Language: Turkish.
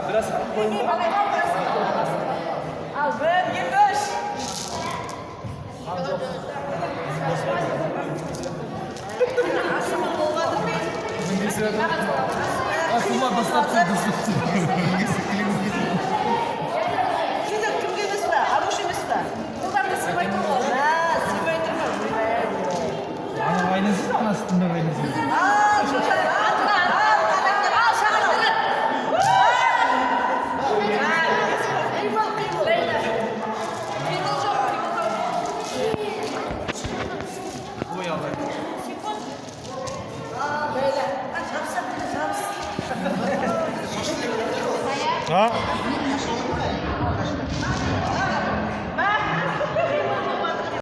Biraz koyun. Al ver, yetiş. Aklıma basarsa düşürsün. Şimdi kimge misra, aruş misra. Buradan da sıvay turma. Ha, sıvay turma. Ana aynısı da anasında benziyor. Aa, şuşa. Al şarkı. Bu yalan. Ha?